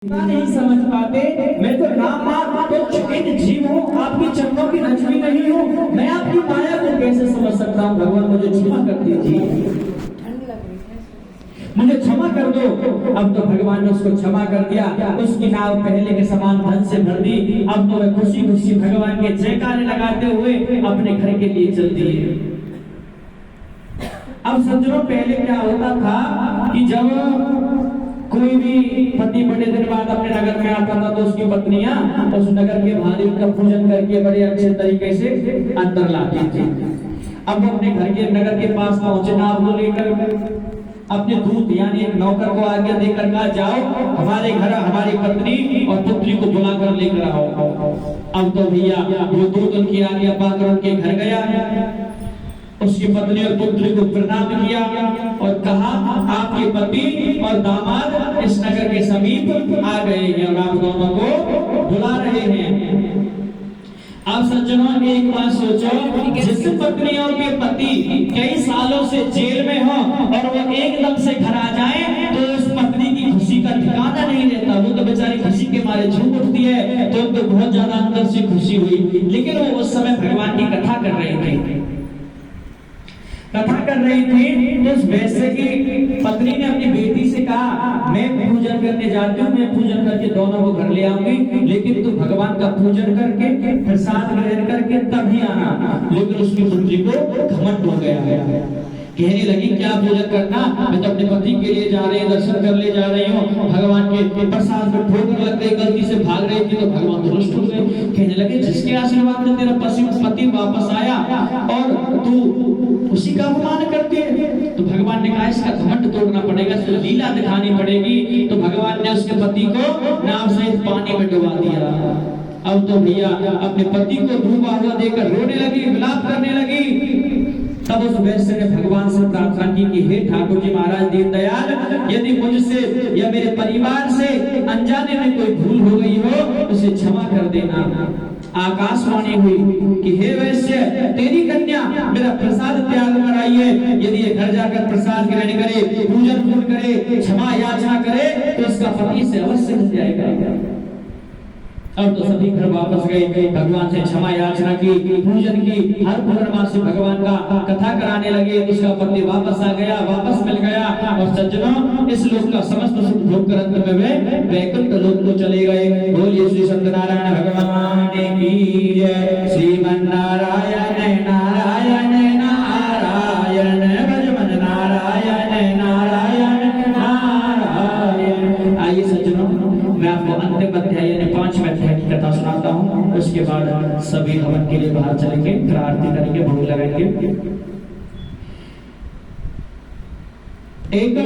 नहीं समझ पाते। मैं तो नाम तो इन जीवों आपकी चरणों की रचनी नहीं हूँ। मैं आपकी माया को कैसे समझ सकता हूँ। भगवान मुझे क्षमा कर दीजिए, मुझे क्षमा कर दो। अब तो भगवान ने उसको क्षमा कर दिया। उसकी नाव पहले के समान धन से भर दी। अब तो वह खुशी खुशी भगवान के जयकारे लगाते हुए अपने घर के लिए चलती है। अब सज्जनों, पहले क्या होता था कि जब कोई भी पति बड़े दिन बाद अपने नगर में आता था तो उसकी पत्नियां उस नगर के भारी का पूजन करके बड़े अच्छे तरीके से अंदर लाती थी। अब वो अपने घर के नगर के पास पहुंचे, नाव को लेकर अपने दूत यानी एक नौकर को आज्ञा देकर कहा, जाओ हमारे घर हमारी पत्नी और पुत्री को बुलाकर लेकर आओ। अब तो भैया वो दूत उनकी आज्ञा पाकर उनके घर गया, उसकी पत्नी और पुत्री को प्रणाम किया और कहा, आपके पति और दामाद इस नगर के समीप आ गए हैं और आप दोनों को बुला रहे हैं। आप सज्जनों, एक बात सोचो, जिस पत्नी और के पति कई सालों से जेल में हो और वो एकदम से घर आ जाए तो उस पत्नी की खुशी का ठिकाना नहीं रहता। वो तो बेचारी खुशी के मारे झूम उठती है, तो उनको बहुत ज्यादा अंदर से खुशी हुई। लेकिन वो उस समय भगवान की कथा कर रही थी, तो उस वैश्य की पत्नी ने अपनी बेटी से कहा, मैं पूजन करने जाती हूँ, मैं पूजन करके दोनों को घर ले आऊंगी, लेकिन तू भगवान का पूजन करके प्रसाद ग्रहण करके तभी आना। लेकिन उसकी पुत्री को घमंड हो गया है, कहने लगी, क्या पूजन करना, मैं तो अपने पति के लिए जा रही हूँ, दर्शन कर ले जा रही हूँ। भगवान के प्रसाद में ठोकर लग गई, गलती से भाग रही थी तो भगवान रुष्ट हो गए। कहने लगे, जिसके आशीर्वाद से तेरा पति वापस आया और तू उसी का अपमान करती है। तो भगवान ने कहा, इसका घमंड तोड़ना पड़ेगा, इसको लीला दिखानी पड़ेगी। तो भगवान ने उसके पति को नाव सहित पानी में डुबा दिया। अब तो भैया अपने पति को डूबा हुआ देखकर रोने लगी, विलाप करने लगी। तब उस वैश्य ने भगवान से प्रार्थना की कि हे ठाकुर जी महाराज दीनदयाल, यदि मुझसे या मेरे परिवार से अनजाने में कोई भूल हो गई हो उसे क्षमा कर देना। आकाशवाणी हुई कि हे वैश्य, तेरी कन्या मेरा प्रसाद त्याग कर आई है, यदि ये घर जाकर प्रसाद ग्रहण करे, पूजन पूर्ण करे, क्षमा याचना करे तो उसका पति से अवश्य मिल जाएगा। अब तो सभी घर वापस गए, भगवान से क्षमा याचना की, पूजन की, हर पूर्णमासी भगवान का कथा कराने लगे। उसका पति वापस आ गया, वापस मिल गया और सज्जनों, इस लोक का समस्त सुख भोग कर अंत में वे वैकुंठ लोक को चले गए। बोलिए श्री सत्यनारायण भगवान की जय। श्रीमन्नारायण नारायण नारायण भजमन नारायण नारायण नारायण। आइए सज्जनों, मैं आपको अंतिम अध्याय यानी 5वें अध्याय की कथा सुनाता हूँ। उसके बाद सभी हवन के लिए बाहर चलेंगे, फिर आरती करेंगे, भोग लगाएंगे। एक